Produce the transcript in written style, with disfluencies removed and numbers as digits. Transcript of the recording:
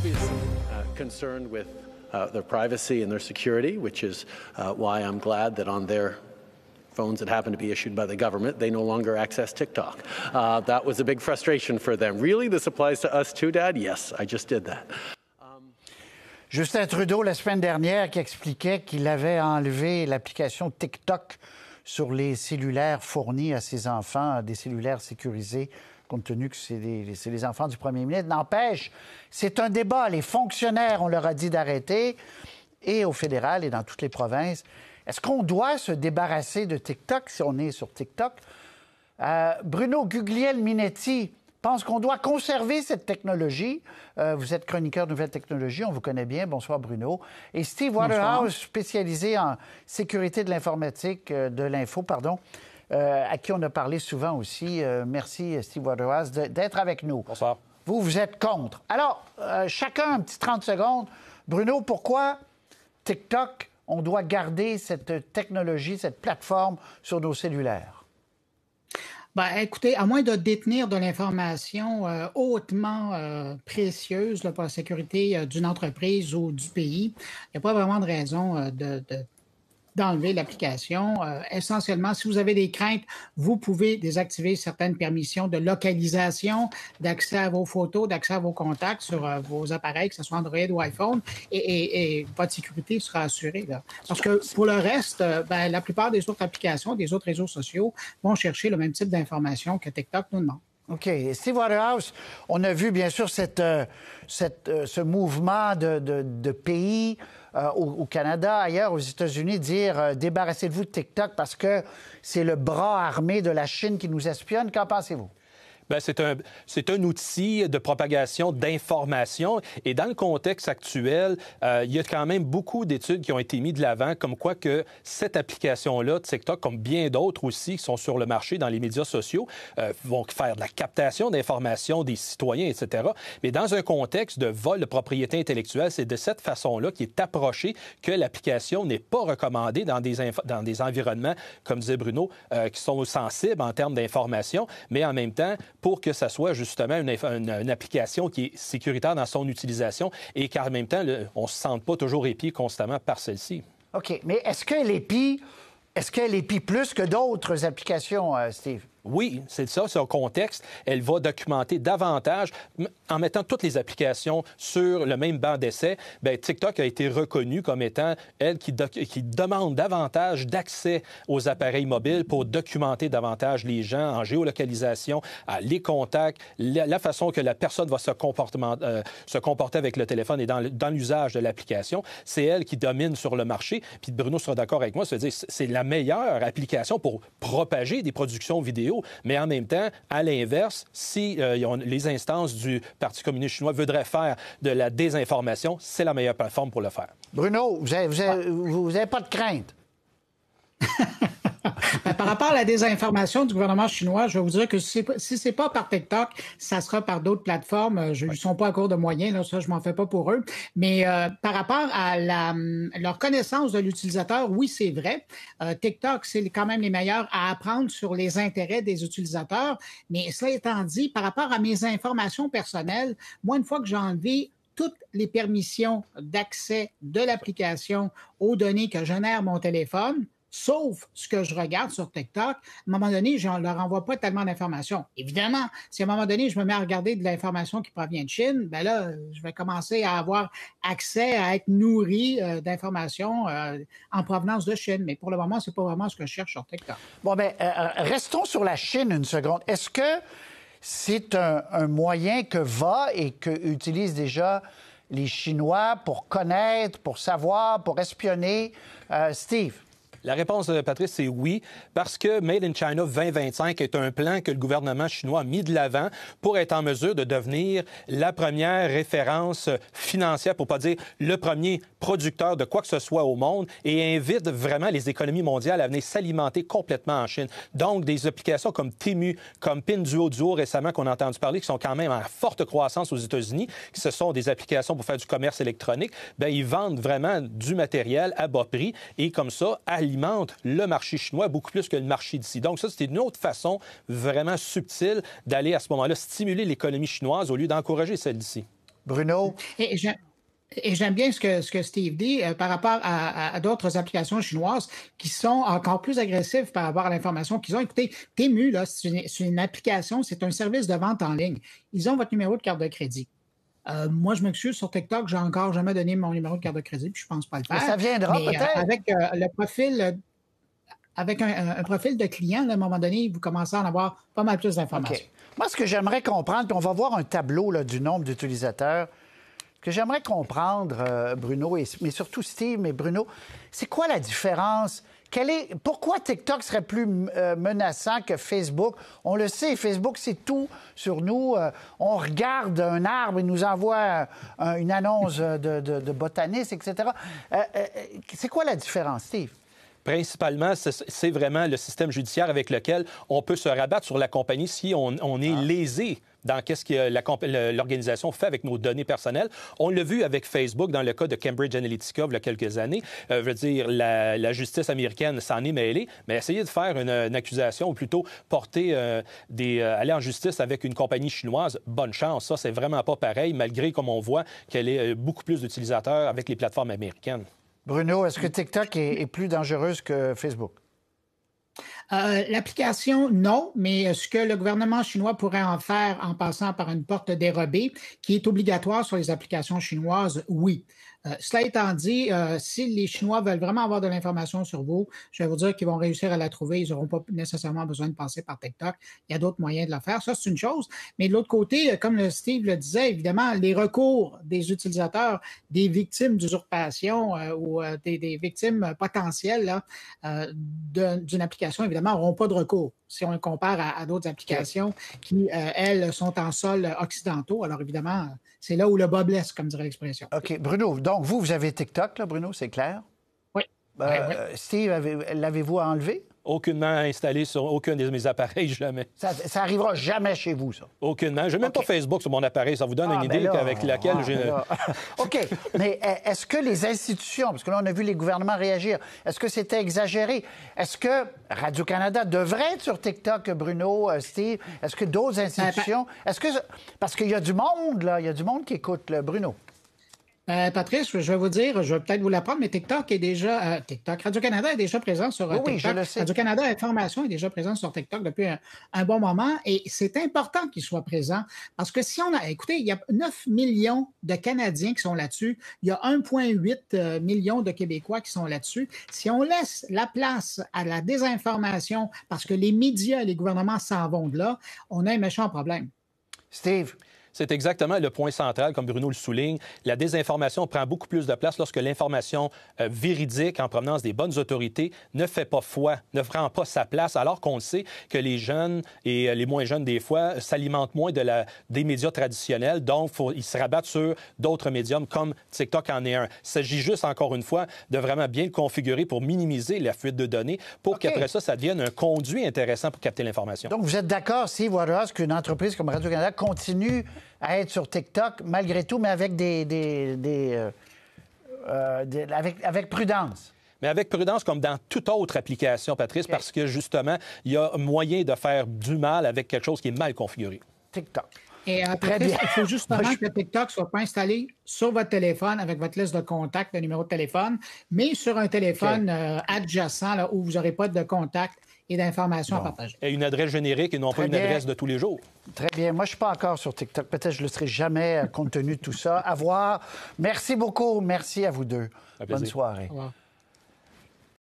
obviously concerned with their privacy and their security, which is why I'm glad that on their phones that happen to be issued by the government, they no longer access TikTok. That was a big frustration for them. Really, this applies to us too, Dad? Yes, I just did that. Justin Trudeau, la semaine dernière, qui expliquait qu'il avait enlevé l'application TikTok sur les cellulaires fournis à ses enfants, des cellulaires sécurisés, compte tenu que c'est les enfants du premier ministre. N'empêche, c'est un débat. Les fonctionnaires, on leur a dit d'arrêter, et au fédéral et dans toutes les provinces. Est-ce qu'on doit se débarrasser de TikTok si on est sur TikTok? Bruno Guglielminetti pense qu'on doit conserver cette technologie. Vous êtes chroniqueur de nouvelles technologies, on vous connaît bien. Bonsoir, Bruno. Et Steve Waterhouse, spécialisé en sécurité de l'informatique, de l'info, pardon, à qui on a parlé souvent aussi. Merci, Steve Waterhouse, d'être avec nous. Bonsoir. Vous êtes contre. Alors, chacun un petit 30 secondes. Bruno, pourquoi TikTok, on doit garder cette technologie, cette plateforme sur nos cellulaires? Bien, écoutez, à moins de détenir de l'information hautement précieuse là, pour la sécurité d'une entreprise ou du pays, il n'y a pas vraiment de raison d'enlever l'application. Essentiellement, si vous avez des craintes, vous pouvez désactiver certaines permissions de localisation, d'accès à vos photos, d'accès à vos contacts sur vos appareils, que ce soit Android ou iPhone, et votre sécurité sera assurée. Là. Parce que pour le reste, la plupart des autres applications, des autres réseaux sociaux vont chercher le même type d'informations que TikTok nous demande. OK. Steve Waterhouse, on a vu bien sûr ce mouvement de pays au Canada, ailleurs, aux États-Unis, dire débarrassez-vous de TikTok parce que c'est le bras armé de la Chine qui nous espionne. Qu'en pensez-vous? Bien, c'est un outil de propagation d'informations. Et dans le contexte actuel, il y a quand même beaucoup d'études qui ont été mises de l'avant, comme quoi que cette application-là, TikTok, comme bien d'autres aussi qui sont sur le marché dans les médias sociaux, vont faire de la captation d'informations des citoyens, etc. Mais dans un contexte de vol de propriété intellectuelle, c'est de cette façon-là qui est approché que l'application n'est pas recommandée dans des environnements, comme disait Bruno, qui sont sensibles en termes d'information, mais en même temps, pour que ça soit justement une application qui est sécuritaire dans son utilisation et qu'en même temps, on ne se sente pas toujours épié constamment par celle-ci. OK. Mais est-ce qu'elle épie plus que d'autres applications, Steve? Oui, c'est ça, c'est un contexte. Elle va documenter davantage. En mettant toutes les applications sur le même banc d'essai, bien, TikTok a été reconnu comme étant elle qui demande davantage d'accès aux appareils mobiles pour documenter davantage les gens en géolocalisation, les contacts, la façon que la personne va se comporter avec le téléphone et dans l'usage de l'application. C'est elle qui domine sur le marché. Puis Bruno sera d'accord avec moi, c'est-à-dire c'est la meilleure application pour propager des productions vidéo. Mais en même temps, à l'inverse, si les instances du Parti communiste chinois voudraient faire de la désinformation, c'est la meilleure plateforme pour le faire. Bruno, vous avez pas de crainte? Par rapport à la désinformation du gouvernement chinois, je vais vous dire que si c'est pas par TikTok, ça sera par d'autres plateformes. Ils ne sont pas à court de moyens, là, ça, je m'en fais pas pour eux. Mais par rapport à leur connaissance de l'utilisateur, oui, c'est vrai. TikTok, c'est quand même les meilleurs à apprendre sur les intérêts des utilisateurs. Mais cela étant dit, par rapport à mes informations personnelles, moi, une fois que j'ai enlevé toutes les permissions d'accès de l'application aux données que génère mon téléphone, sauf ce que je regarde sur TikTok, à un moment donné, je ne leur envoie pas tellement d'informations. Évidemment, si à un moment donné, je me mets à regarder de l'information qui provient de Chine, bien là, je vais commencer à avoir accès à être nourri d'informations en provenance de Chine. Mais pour le moment, ce n'est pas vraiment ce que je cherche sur TikTok. Bon, bien, restons sur la Chine une seconde. Est-ce que c'est un moyen que et que utilisent déjà les Chinois pour connaître, pour savoir, pour espionner? Steve? La réponse, Patrice, c'est oui, parce que Made in China 2025 est un plan que le gouvernement chinois a mis de l'avant pour être en mesure de devenir la première référence financière, pour ne pas dire le premier producteur de quoi que ce soit au monde, et invite vraiment les économies mondiales à venir s'alimenter complètement en Chine. Donc, des applications comme Temu, comme Pinduoduo récemment qu'on a entendu parler, qui sont quand même en forte croissance aux États-Unis, qui ce sont des applications pour faire du commerce électronique, bien, ils vendent vraiment du matériel à bas prix et comme ça, alimente le marché chinois beaucoup plus que le marché d'ici. Donc ça, c'était une autre façon vraiment subtile d'aller à ce moment-là stimuler l'économie chinoise au lieu d'encourager celle d'ici. Bruno? Et j'aime bien ce que Steve dit par rapport à d'autres applications chinoises qui sont encore plus agressives par rapport à l'information qu'ils ont. Écoutez, Temu, là, c'est une application, c'est un service de vente en ligne. Ils ont votre numéro de carte de crédit. Moi, je m'excuse, sur TikTok, j'ai encore jamais donné mon numéro de carte de crédit, puis je pense pas le faire. Mais ça viendra peut-être. Avec le profil, avec un profil de client, là, à un moment donné, vous commencez à en avoir pas mal plus d'informations. Okay. Moi, ce que j'aimerais comprendre, puis on va voir un tableau là, du nombre d'utilisateurs, ce que j'aimerais comprendre, Bruno, mais surtout Steve, mais Bruno, c'est quoi la différence? Pourquoi TikTok serait plus menaçant que Facebook? On le sait, Facebook, c'est tout sur nous. On regarde un arbre, il nous envoie une annonce de botaniste, etc. C'est quoi la différence, Steve? Principalement, c'est vraiment le système judiciaire avec lequel on peut se rabattre sur la compagnie si on est lésé dans qu'est-ce que l'organisation fait avec nos données personnelles. On l'a vu avec Facebook dans le cas de Cambridge Analytica il y a quelques années. Je veux dire, la justice américaine s'en est mêlée, mais essayer de faire une accusation ou plutôt aller en justice avec une compagnie chinoise, bonne chance. Ça, c'est vraiment pas pareil, malgré, comme on voit, qu'elle ait beaucoup plus d'utilisateurs avec les plateformes américaines. Bruno, est-ce que TikTok est plus dangereuse que Facebook? L'application, non, mais ce que le gouvernement chinois pourrait en faire en passant par une porte dérobée, qui est obligatoire sur les applications chinoises, oui. Cela étant dit, si les Chinois veulent vraiment avoir de l'information sur vous, je vais vous dire qu'ils vont réussir à la trouver. Ils n'auront pas nécessairement besoin de passer par TikTok. Il y a d'autres moyens de le faire. Ça, c'est une chose. Mais de l'autre côté, comme Steve le disait, évidemment, les recours des utilisateurs, des victimes d'usurpation ou des victimes potentielles là, d'une application, évidemment, n'auront pas de recours si on le compare à d'autres applications qui, elles, sont en sol occidentaux. Alors, évidemment, c'est là où le bas blesse, comme dirait l'expression. OK. Bruno, donc vous avez TikTok, là, Bruno, c'est clair? Oui. Oui. Steve, l'avez-vous enlevé? Aucunement installé sur aucun de mes appareils, jamais. Ça arrivera jamais chez vous, ça? Aucunement. Je n'ai même pas Facebook sur mon appareil. Ça vous donne une idée avec laquelle j'ai... OK. Mais est-ce que les institutions, parce que là, on a vu les gouvernements réagir, est-ce que c'était exagéré? Est-ce que Radio-Canada devrait être sur TikTok, Bruno, Steve? Est-ce que d'autres institutions... Parce qu'il y a du monde, là. Il y a du monde qui écoute, là, Bruno. Patrice, je vais vous dire, je vais peut-être vous l'apprendre, mais TikTok est déjà... Radio-Canada est déjà présent sur TikTok. Oui, je le sais. Radio-Canada Information est déjà présent sur TikTok depuis un bon moment et c'est important qu'il soit présent parce que si on a... Écoutez, il y a 9 millions de Canadiens qui sont là-dessus. Il y a 1,8 million de Québécois qui sont là-dessus. Si on laisse la place à la désinformation parce que les médias et les gouvernements s'en vont de là, on a un méchant problème. Steve? C'est exactement le point central, comme Bruno le souligne. La désinformation prend beaucoup plus de place lorsque l'information véridique en provenance des bonnes autorités ne fait pas foi, ne prend pas sa place, alors qu'on sait que les jeunes et les moins jeunes, des fois, s'alimentent moins des médias traditionnels. Donc, ils se rabattent sur d'autres médiums, comme TikTok en est un. Il s'agit juste, encore une fois, de vraiment bien le configurer pour minimiser la fuite de données, pour qu'après ça devienne un conduit intéressant pour capter l'information. Donc, vous êtes d'accord, Steve Waterhouse, qu'une entreprise comme Radio-Canada continue à être sur TikTok, malgré tout, mais avec avec prudence. Mais avec prudence, comme dans toute autre application, Patrice, parce que, justement, il y a moyen de faire du mal avec quelque chose qui est mal configuré. TikTok. Et Patrice, il faut justement que TikTok ne soit pas installé sur votre téléphone avec votre liste de contacts, de numéro de téléphone, mais sur un téléphone adjacent là, où vous n'aurez pas de contacts et d'informations à partager. Et une adresse générique et non pas une adresse de tous les jours. Très bien. Moi, je ne suis pas encore sur TikTok. Peut-être que je ne le serai jamais compte tenu de tout ça. À voir. Merci beaucoup. Merci à vous deux. Bonne soirée. Au revoir.